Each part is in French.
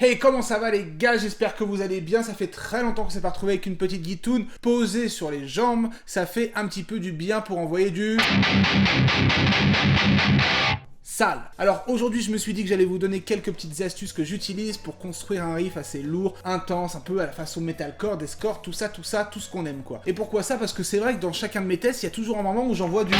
Hey, comment ça va les gars? J'espère que vous allez bien. Ça fait très longtemps qu'on s'est pas retrouvé avec une petite guitoune posée sur les jambes. Ça fait un petit peu du bien pour envoyer du sale. Alors aujourd'hui je me suis dit que j'allais vous donner quelques petites astuces que j'utilise pour construire un riff assez lourd, intense, un peu à la façon metalcore, deathcore, tout ça, tout ce qu'on aime quoi. Et pourquoi ça? Parce que c'est vrai que dans chacun de mes tests, il y a toujours un moment où j'envoie du...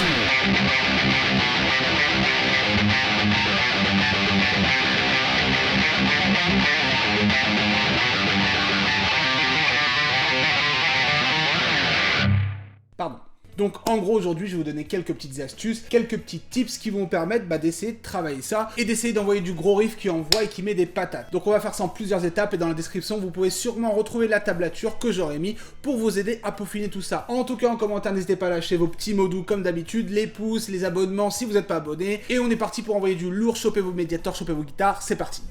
Pardon. Donc en gros aujourd'hui je vais vous donner quelques petites astuces, quelques petits tips qui vont vous permettre d'essayer de travailler ça et d'essayer d'envoyer du gros riff qui envoie et qui met des patates. Donc on va faire ça en plusieurs étapes et dans la description vous pouvez sûrement retrouver la tablature que j'aurais mis pour vous aider à peaufiner tout ça. En tout cas en commentaire n'hésitez pas à lâcher vos petits mots doux comme d'habitude, les pouces, les abonnements si vous n'êtes pas abonné et on est parti pour envoyer du lourd, choper vos médiators, choper vos guitares, c'est parti.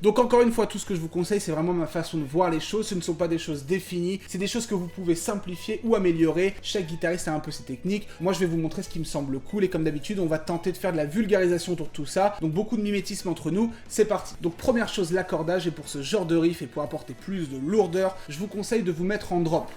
Donc encore une fois, tout ce que je vous conseille, c'est vraiment ma façon de voir les choses. Ce ne sont pas des choses définies, c'est des choses que vous pouvez simplifier ou améliorer. Chaque guitariste a un peu ses techniques. Moi, je vais vous montrer ce qui me semble cool et comme d'habitude, on va tenter de faire de la vulgarisation autour de tout ça. Donc beaucoup de mimétisme entre nous, c'est parti. Donc première chose, l'accordage. Et pour ce genre de riff et pour apporter plus de lourdeur, je vous conseille de vous mettre en drop.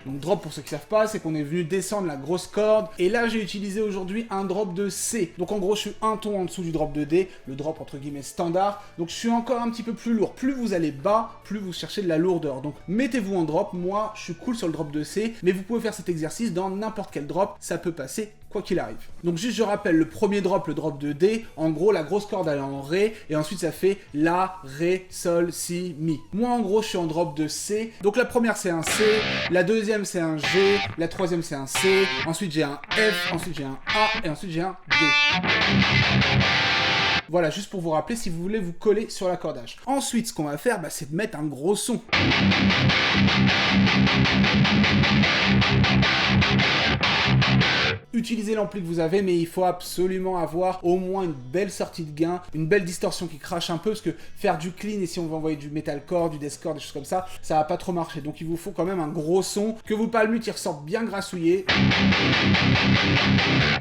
Donc drop pour ceux qui savent pas, c'est qu'on est venu descendre la grosse corde et là j'ai utilisé aujourd'hui un drop de C. Donc en gros je suis un ton en dessous du drop de D, le drop entre guillemets standard. Donc je suis encore un petit peu plus lourd. Plus vous allez bas, plus vous cherchez de la lourdeur. Donc mettez-vous en drop, moi je suis cool sur le drop de C, mais vous pouvez faire cet exercice dans n'importe quel drop, ça peut passer quoi qu'il arrive. Donc juste je rappelle, le premier drop, le drop de D, en gros la grosse corde elle est en Ré et ensuite ça fait La, Ré, Sol, Si, Mi. Moi en gros je suis en drop de C, donc la première c'est un C, la deuxième c'est un G, la troisième c'est un C, ensuite j'ai un F, ensuite j'ai un A et ensuite j'ai un D. Voilà, juste pour vous rappeler si vous voulez vous coller sur l'accordage. Ensuite, ce qu'on va faire, c'est de mettre un gros son. Utilisez l'ampli que vous avez, mais il faut absolument avoir au moins une belle sortie de gain, une belle distorsion qui crache un peu, parce que faire du clean, et si on veut envoyer du metalcore, du deathcore, des choses comme ça, ça va pas trop marcher. Donc il vous faut quand même un gros son, que vos palmutes y ressortent bien grassouillés,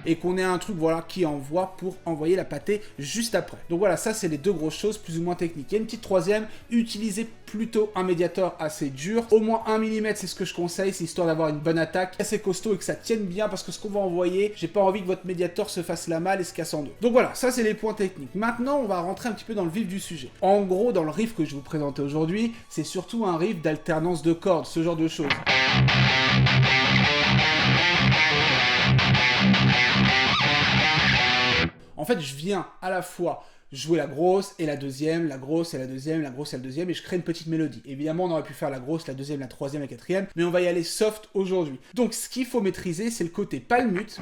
et qu'on ait un truc voilà, qui envoie pour envoyer la pâtée juste après. Donc voilà, ça c'est les deux grosses choses, plus ou moins techniques. Il y a une petite troisième, utilisez plutôt un médiator assez dur, au moins 1 mm, c'est ce que je conseille, c'est histoire d'avoir une bonne attaque, assez costaud et que ça tienne bien, parce que ce qu'on va envoyer, j'ai pas envie que votre médiator se fasse la malle et se casse en deux. Donc voilà, ça c'est les points techniques. Maintenant, on va rentrer un petit peu dans le vif du sujet. En gros, dans le riff que je vais vous présenter aujourd'hui, c'est surtout un riff d'alternance de cordes, ce genre de choses. En fait, je viens à la fois jouer la grosse et la deuxième, la grosse et la deuxième, la grosse et la deuxième, et je crée une petite mélodie. Évidemment, on aurait pu faire la grosse, la deuxième, la troisième, la quatrième, mais on va y aller soft aujourd'hui. Donc, ce qu'il faut maîtriser, c'est le côté palmute,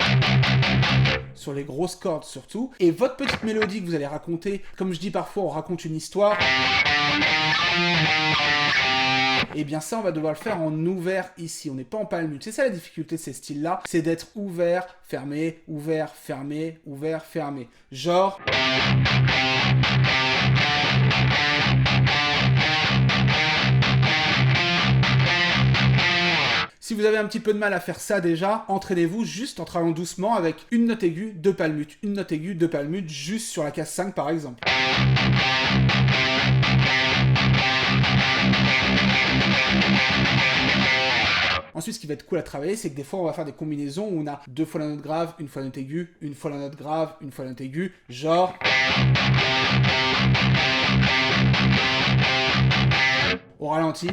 sur les grosses cordes surtout, et votre petite mélodie que vous allez raconter, comme je dis parfois, on raconte une histoire. Et bien ça, on va devoir le faire en ouvert ici, on n'est pas en palmute. C'est ça la difficulté de ces styles-là, c'est d'être ouvert, fermé, ouvert, fermé, ouvert, fermé. Genre... Si vous avez un petit peu de mal à faire ça déjà, entraînez-vous juste en travaillant doucement avec une note aiguë, deux palmutes, une note aiguë, deux palmutes, juste sur la case 5 par exemple. Ensuite, ce qui va être cool à travailler, c'est que des fois, on va faire des combinaisons où on a deux fois la note grave, une fois la note aiguë, une fois la note grave, une fois la note aiguë, genre... Au ralenti.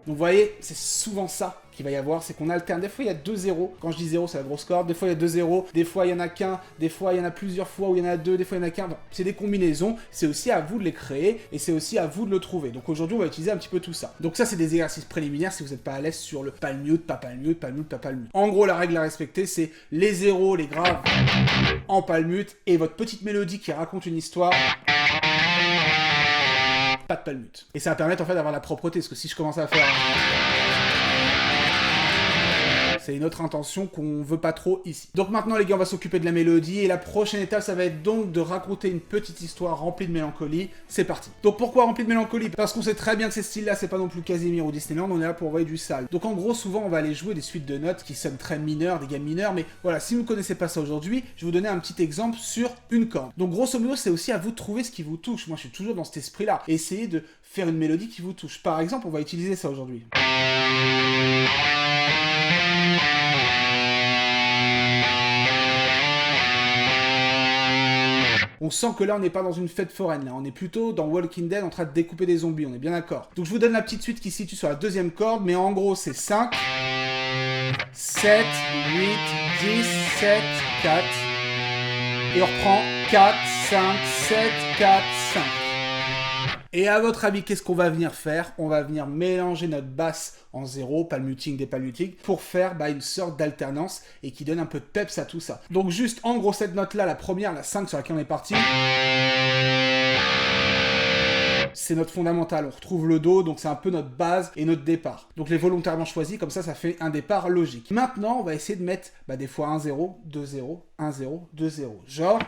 Donc vous voyez, c'est souvent ça qu'il va y avoir, c'est qu'on alterne. Des fois, il y a 2 zéros. Quand je dis 0, c'est la grosse corde. Des fois, il y a 2 zéros. Des fois, il y en a qu'un. Des fois, il y en a plusieurs fois où il y en a deux. Des fois, il y en a qu'un. Bon, c'est des combinaisons. C'est aussi à vous de les créer et c'est aussi à vous de le trouver. Donc aujourd'hui, on va utiliser un petit peu tout ça. Donc ça, c'est des exercices préliminaires si vous n'êtes pas à l'aise sur le palmute, pas palmute, palmute, pas palmute. En gros, la règle à respecter, c'est les zéros, les graves en palmute et votre petite mélodie qui raconte une histoire. Pas de palmute. Et ça va permettre en fait d'avoir la propreté, parce que si je commence à faire... c'est une autre intention qu'on veut pas trop ici. Donc maintenant les gars, on va s'occuper de la mélodie, et la prochaine étape, ça va être donc de raconter une petite histoire remplie de mélancolie. C'est parti. Donc pourquoi remplie de mélancolie? Parce qu'on sait très bien que ces styles-là, c'est pas non plus Casimir ou Disneyland, on est là pour envoyer du sale. Donc en gros, souvent, on va aller jouer des suites de notes qui sonnent très mineures, des gammes mineures, mais voilà, si vous ne connaissez pas ça aujourd'hui, je vais vous donner un petit exemple sur une corde. Donc grosso modo, c'est aussi à vous de trouver ce qui vous touche. Moi, je suis toujours dans cet esprit-là. Essayez de faire une mélodie qui vous touche. Par exemple, on va utiliser ça aujourd'hui. On sent que là, on n'est pas dans une fête foraine, là. On est plutôt dans Walking Dead en train de découper des zombies, on est bien d'accord. Donc je vous donne la petite suite qui se situe sur la deuxième corde, mais en gros, c'est 5, 7, 8, 10, 7, 4. Et on reprend 4, 5, 7, 4, 5. Et à votre avis, qu'est-ce qu'on va venir faire? On va venir mélanger notre basse en 0, palmuting, dépalmuting, pour faire une sorte d'alternance et qui donne un peu de peps à tout ça. Donc juste, en gros, cette note-là, la première, la 5 sur laquelle on est parti, c'est notre fondamental. On retrouve le Do, donc c'est un peu notre base et notre départ. Donc les volontairement choisis, comme ça fait un départ logique. Maintenant, on va essayer de mettre des fois 1, 0, 2, 0, 1, 0, 2, 0. Genre...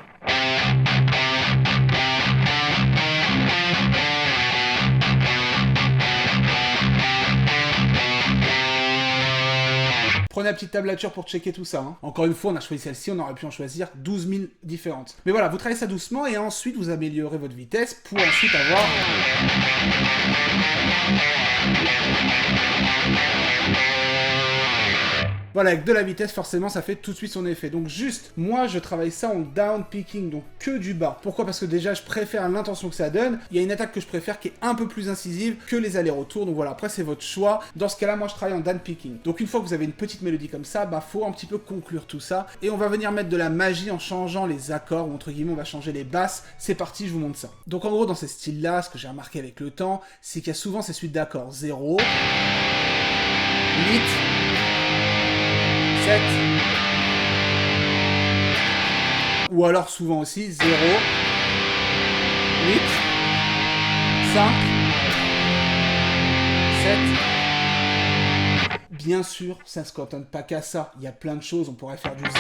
Prenez la petite tablature pour checker tout ça. Encore une fois, on a choisi celle-ci, on aurait pu en choisir 12 000 différentes. Mais voilà, vous travaillez ça doucement et ensuite vous améliorez votre vitesse pour ensuite avoir... Voilà, avec de la vitesse, forcément, ça fait tout de suite son effet. Donc juste, moi, je travaille ça en down picking, donc que du bas. Pourquoi? Parce que déjà, je préfère l'intention que ça donne. Il y a une attaque que je préfère qui est un peu plus incisive que les allers-retours. Donc voilà, après, c'est votre choix. Dans ce cas-là, moi, je travaille en down picking. Donc une fois que vous avez une petite mélodie comme ça, faut un petit peu conclure tout ça. Et on va venir mettre de la magie en changeant les accords, ou entre guillemets, on va changer les basses. C'est parti, je vous montre ça. Donc en gros, dans ces styles-là, ce que j'ai remarqué avec le temps, c'est qu'il y a souvent ces suites d'accords. 0, 8, 7, ou alors souvent aussi 0, 8, 5, 7. Bien sûr, ça ne se cantonne pas qu'à ça. Il y a plein de choses. On pourrait faire du 0, 1,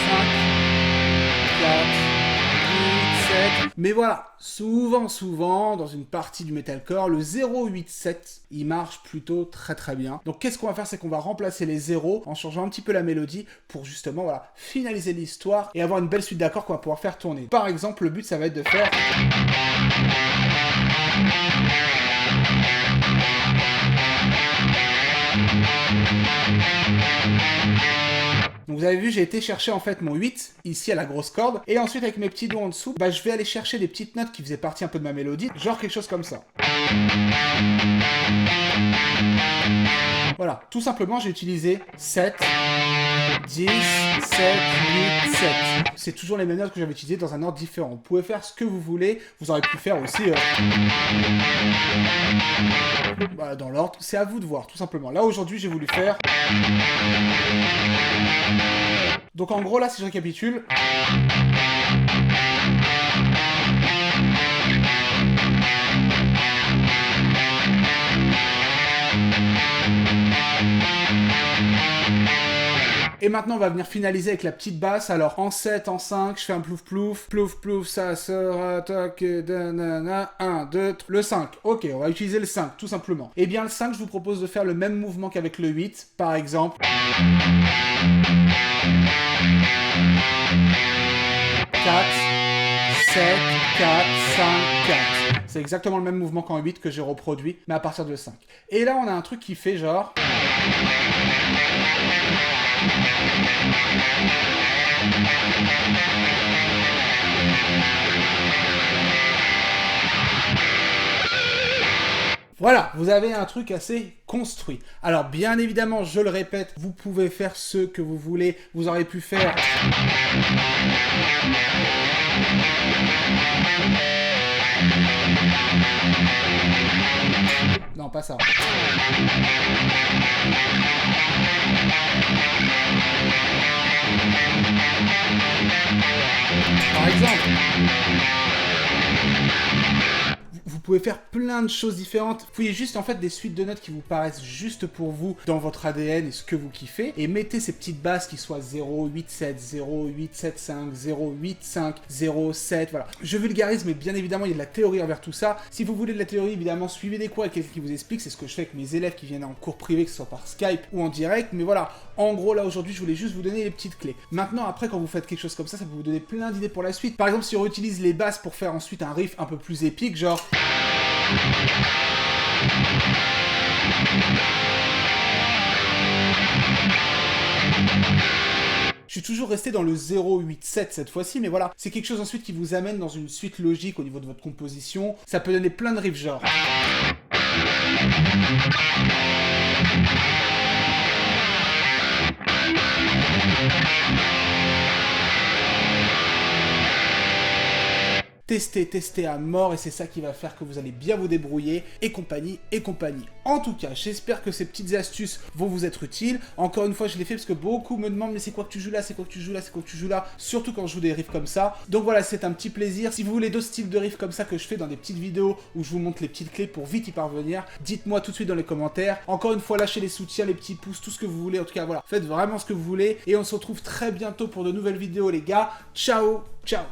5, 4, 8, 7. Mais voilà, souvent, dans une partie du metalcore, le 0, 8, 7, il marche plutôt très très bien. Donc qu'est-ce qu'on va faire? C'est qu'on va remplacer les zéros en changeant un petit peu la mélodie pour justement finaliser l'histoire et avoir une belle suite d'accords qu'on va pouvoir faire tourner. Par exemple, le but, ça va être de faire... Donc vous avez vu, j'ai été chercher en fait mon 8 ici à la grosse corde, et ensuite avec mes petits doigts en dessous, je vais aller chercher des petites notes qui faisaient partie un peu de ma mélodie, genre quelque chose comme ça. Voilà, tout simplement j'ai utilisé 7, 10, 7, 8, 7. C'est toujours les mêmes notes que j'avais utilisées dans un ordre différent. Vous pouvez faire ce que vous voulez, vous aurez pu faire aussi dans l'ordre, c'est à vous de voir, tout simplement. Là aujourd'hui j'ai voulu faire... Donc en gros là, si je récapitule... Et maintenant, on va venir finaliser avec la petite basse. Alors, en 7, en 5, je fais un plouf-plouf. Plouf-plouf, ça sera... Tac, 1, 2, le 5. Ok, on va utiliser le 5, tout simplement. Et bien, le 5, je vous propose de faire le même mouvement qu'avec le 8. Par exemple... 4, 7, 4, 5, 4. C'est exactement le même mouvement qu'en 8 que j'ai reproduit, mais à partir de 5. Et là, on a un truc qui fait genre... Voilà, vous avez un truc assez construit. Alors, bien évidemment, je le répète, vous pouvez faire ce que vous voulez. Vous aurez pu faire... Non, pas ça. Par exemple... pouvez faire plein de choses différentes. Fouillez juste en fait des suites de notes qui vous paraissent juste pour vous dans votre ADN et ce que vous kiffez, et mettez ces petites bases qui soient 0, 8, 7, 0, 8, 7, 5, 0, 8, 5, 0, 7, voilà. Je vulgarise, mais bien évidemment, il y a de la théorie envers tout ça. Si vous voulez de la théorie, évidemment, suivez des cours avec quelqu'un qui vous explique. C'est ce que je fais avec mes élèves qui viennent en cours privé, que ce soit par Skype ou en direct. Mais voilà, en gros, là, aujourd'hui, je voulais juste vous donner les petites clés. Maintenant, après, quand vous faites quelque chose comme ça peut vous donner plein d'idées pour la suite. Par exemple, si on utilise les basses pour faire ensuite un riff un peu plus épique, genre... Je suis toujours resté dans le 0, 8, 7 cette fois-ci, mais voilà, c'est quelque chose ensuite qui vous amène dans une suite logique au niveau de votre composition. Ça peut donner plein de riffs genre... Testez à mort, et c'est ça qui va faire que vous allez bien vous débrouiller, et compagnie, et compagnie. En tout cas, j'espère que ces petites astuces vont vous être utiles. Encore une fois, je l'ai fait parce que beaucoup me demandent, mais c'est quoi que tu joues là, c'est quoi que tu joues là, c'est quoi que tu joues là, surtout quand je joue des riffs comme ça. Donc voilà, c'est un petit plaisir. Si vous voulez d'autres styles de riffs comme ça que je fais dans des petites vidéos où je vous montre les petites clés pour vite y parvenir, dites-moi tout de suite dans les commentaires. Encore une fois, lâchez les soutiens, les petits pouces, tout ce que vous voulez. En tout cas, voilà, faites vraiment ce que vous voulez, et on se retrouve très bientôt pour de nouvelles vidéos, les gars. Ciao, ciao.